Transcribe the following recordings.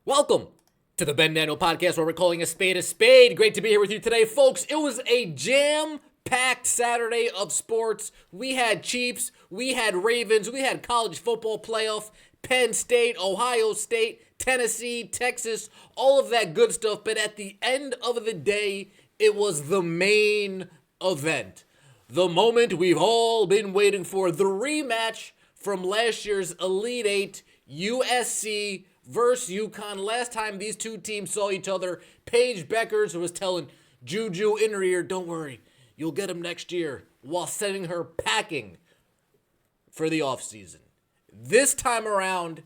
Welcome to the Ben Daniel Podcast, where we're calling a spade a spade. Great to be here with you today, folks. It was a jam-packed Saturday of sports. We had Chiefs, we had Ravens, we had college football playoff, Penn State, Ohio State, Tennessee, Texas, all of that good stuff. But at the end of the day, it was the main event. The moment we've all been waiting for, the rematch from last year's Elite Eight, USC versus UConn. Last time these two teams saw each other, Paige Bueckers was telling JuJu in her ear, "Don't worry, you'll get him next year," while sending her packing for the offseason. This time around,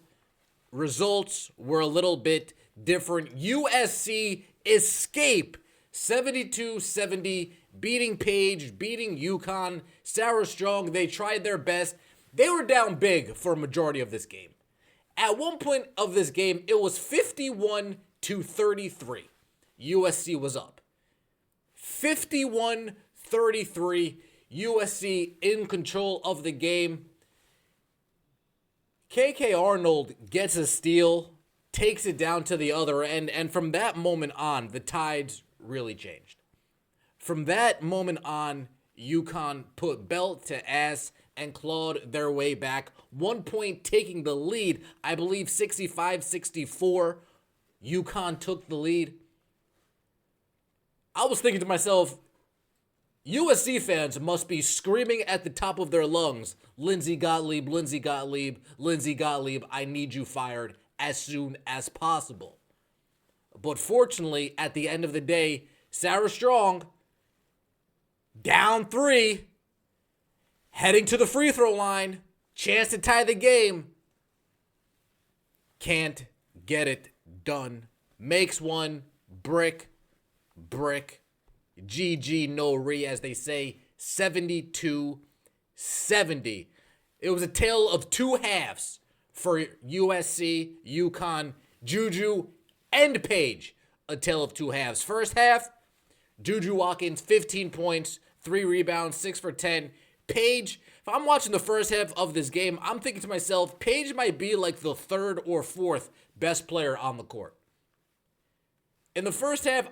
results were a little bit different. USC escape 72-70, beating Paige, beating UConn. Sarah Strong, they tried their best. They were down big for a majority of this game. At one point of this game, it was 51-33. USC was up. 51-33. USC in control of the game. KK Arnold gets a steal, takes it down to the other end, and from that moment on, the tides really changed. From that moment on, UConn put belt to ass and clawed their way back. 1 point taking the lead. I believe 65-64. UConn took the lead. I was thinking to myself, USC fans must be screaming at the top of their lungs, Lindsey Gottlieb, Lindsey Gottlieb, Lindsey Gottlieb, I need you fired as soon as possible. But fortunately, at the end of the day, Sarah Strong, down 3, heading to the free throw line, chance to tie the game, can't get it done. Makes one, brick, GG no re, as they say, 72-70. It was a tale of two halves for USC, UConn, JuJu, and Paige. A tale of two halves. First half, JuJu Watkins, 15 points, 3 rebounds, 6 for 10. Paige, if I'm watching the first half of this game, I'm thinking to myself, Paige might be like the third or fourth best player on the court. In the first half,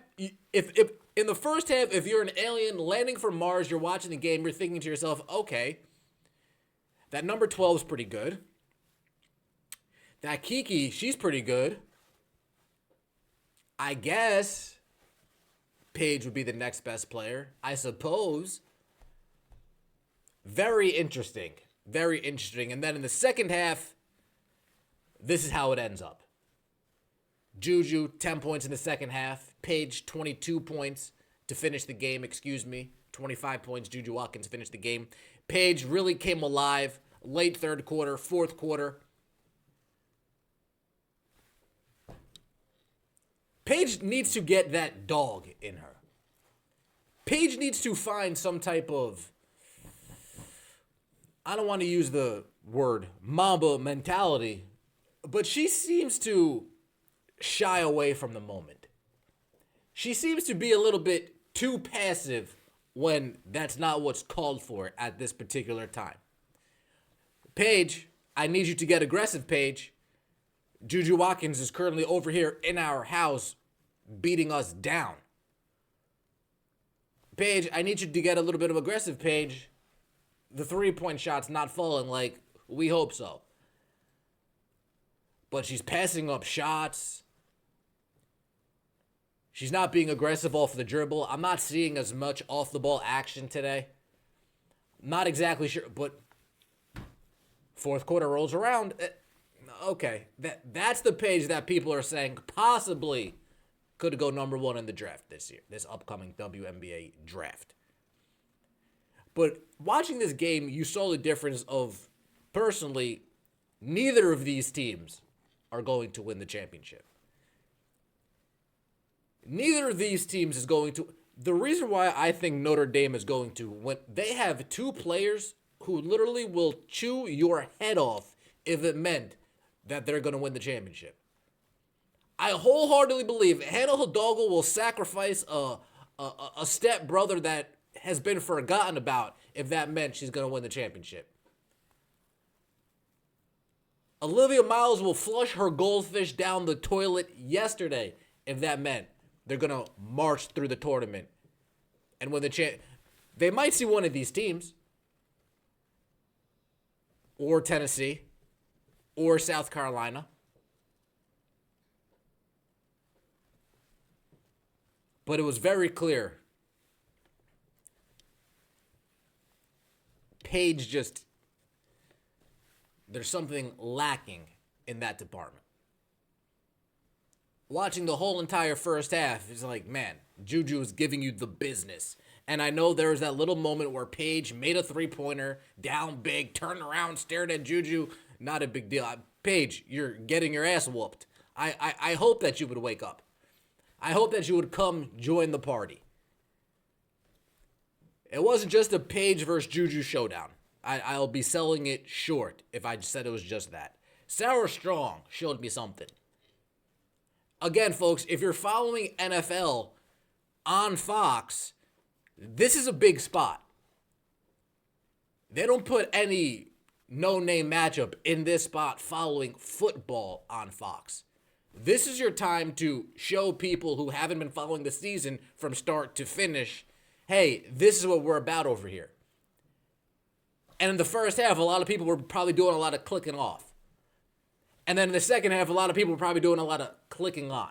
if you're an alien landing from Mars, you're watching the game, you're thinking to yourself, okay, that number 12 is pretty good. That Kiki, she's pretty good. I guess Paige would be the next best player, I suppose. Very interesting. Very interesting. And then in the second half, this is how it ends up. JuJu, 10 points in the second half. Paige, 22 points to finish the game. 25 points. JuJu Watkins finished the game. Paige really came alive late third quarter, fourth quarter. Paige needs to get that dog in her. Paige needs to find some type of, I don't want to use the word Mamba mentality, but she seems to shy away from the moment. She seems to be a little bit too passive when that's not what's called for at this particular time. Paige, I need you to get aggressive, Paige. JuJu Watkins is currently over here in our house beating us down. Paige, I need you to get a little bit of aggressive, Paige. The 3-point shot's not falling like we hope so. But she's passing up shots. She's not being aggressive off the dribble. I'm not seeing as much off-the-ball action today. Not exactly sure, but fourth quarter rolls around. Okay, that's the Paige that people are saying possibly could go number 1 in the draft this year, this upcoming WNBA draft. But watching this game, you saw the difference of, personally, neither of these teams are going to win the championship. Neither of these teams is going to. The reason why I think Notre Dame is going to win, they have 2 players who literally will chew your head off if it meant that they're going to win the championship. I wholeheartedly believe Hannah Hidalgo will sacrifice a step-brother that has been forgotten about if that meant she's going to win the championship. Olivia Miles will flush her goldfish down the toilet yesterday if that meant they're going to march through the tournament and win the chance. They might see one of these teams, or Tennessee, or South Carolina. But it was very clear. Paige just, there's something lacking in that department. Watching the whole entire first half, it's like, man, JuJu is giving you the business. And I know there was that little moment where Paige made a three-pointer, down big, turned around, stared at JuJu. Not a big deal. Paige, you're getting your ass whooped. I hope that you would wake up. I hope that you would come join the party. It wasn't just a Paige versus JuJu showdown. I'll be selling it short if I said it was just that. Sarah Strong showed me something. Again, folks, if you're following NFL on Fox, this is a big spot. They don't put any no-name matchup in this spot following football on Fox. This is your time to show people who haven't been following the season from start to finish, hey, this is what we're about over here. And in the first half, a lot of people were probably doing a lot of clicking off. And then in the second half, a lot of people were probably doing a lot of clicking on.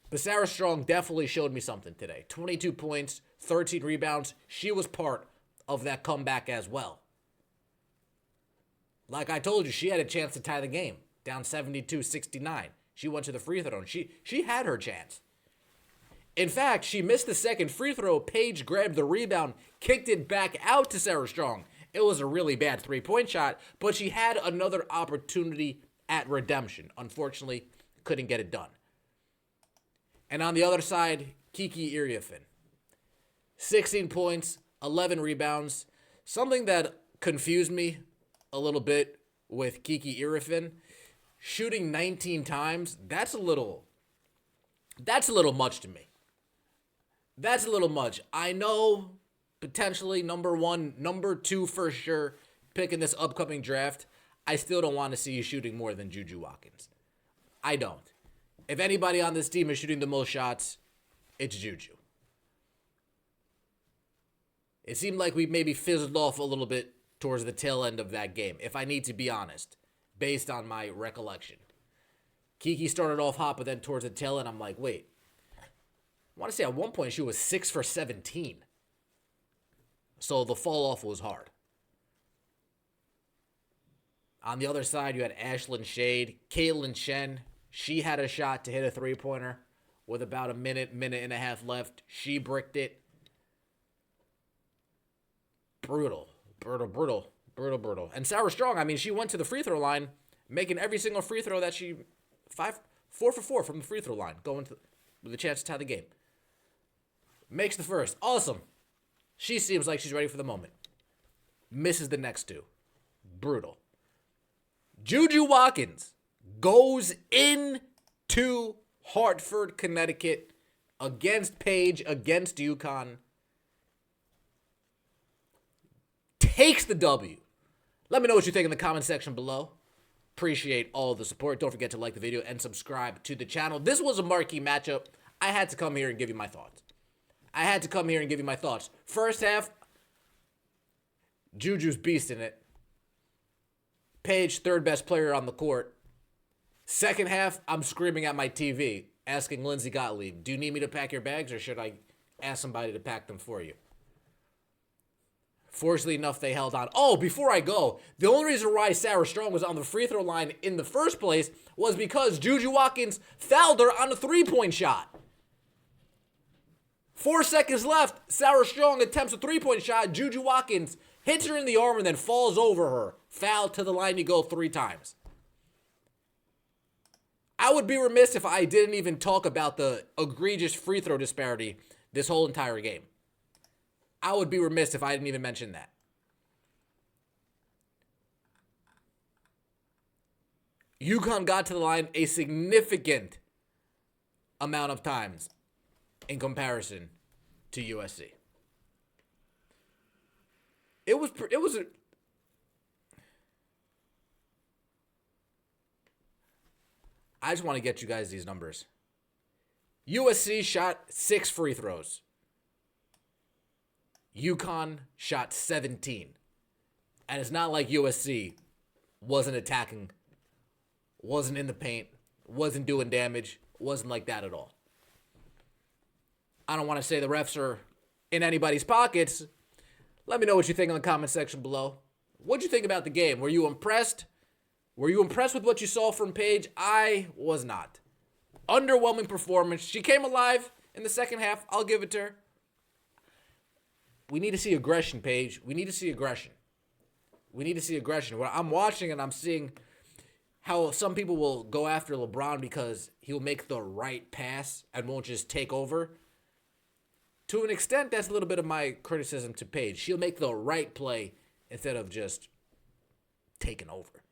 But Sarah Strong definitely showed me something today. 22 points, 13 rebounds. She was part of that comeback as well. Like I told you, she had a chance to tie the game. Down 72-69. She went to the free throw, and she had her chance. In fact, she missed the second free throw. Paige grabbed the rebound, kicked it back out to Sarah Strong. It was a really bad three-point shot, but she had another opportunity at redemption. Unfortunately, couldn't get it done. And on the other side, Kiki Iriafen. 16 points, 11 rebounds. Something that confused me a little bit with Kiki Iriafen, shooting 19 times, that's a little much to me. That's a little much. I know potentially number one, number two for sure, picking this upcoming draft. I still don't want to see you shooting more than JuJu Watkins. I don't. If anybody on this team is shooting the most shots, it's JuJu. It seemed like we maybe fizzled off a little bit towards the tail end of that game, if I need to be honest, based on my recollection. Kiki started off hot, but then towards the tail end, I'm like, wait. I want to say at one point she was 6 for 17. So the fall off was hard. On the other side, you had Ashlyn Shade. Caitlin Chen, she had a shot to hit a three-pointer with about a minute and a half left. She bricked it. Brutal. And Sarah Strong, I mean, she went to the free throw line, making every single free throw that she... 4 for 4 from the free throw line, going to with a chance to tie the game. Makes the first. Awesome. She seems like she's ready for the moment. Misses the next two. Brutal. JuJu Watkins goes into Hartford, Connecticut against Paige, against UConn. Takes the W. Let me know what you think in the comment section below. Appreciate all the support. Don't forget to like the video and subscribe to the channel. This was a marquee matchup. I had to come here and give you my thoughts. First half, JuJu's beasting it. Paige, third best player on the court. Second half, I'm screaming at my TV, asking Lindsey Gottlieb, do you need me to pack your bags or should I ask somebody to pack them for you? Fortunately enough, they held on. Oh, before I go, the only reason why Sarah Strong was on the free throw line in the first place was because JuJu Watkins fouled her on a three-point shot. 4 seconds left. Sarah Strong attempts a three-point shot. JuJu Watkins hits her in the arm and then falls over her. Foul to the line you go 3 times. I would be remiss if I didn't even talk about the egregious free throw disparity this whole entire game. I would be remiss if I didn't even mention that. UConn got to the line a significant amount of times in comparison to USC. It was I just want to get you guys these numbers. USC shot 6 free throws. UConn shot 17. And it's not like USC wasn't attacking, wasn't in the paint, wasn't doing damage, wasn't like that at all. I don't want to say the refs are in anybody's pockets. Let me know what you think in the comment section below. What'd you think about the game? Were you impressed? Were you impressed with what you saw from Paige? I was not. Underwhelming performance. She came alive in the second half. I'll give it to her. We need to see aggression, Paige. We need to see aggression. We need to see aggression. When I'm watching and I'm seeing how some people will go after LeBron because he'll make the right pass and won't just take over. To an extent, that's a little bit of my criticism to Paige. She'll make the right play instead of just taking over.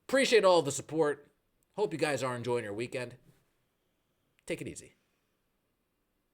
Appreciate all the support. Hope you guys are enjoying your weekend. Take it easy.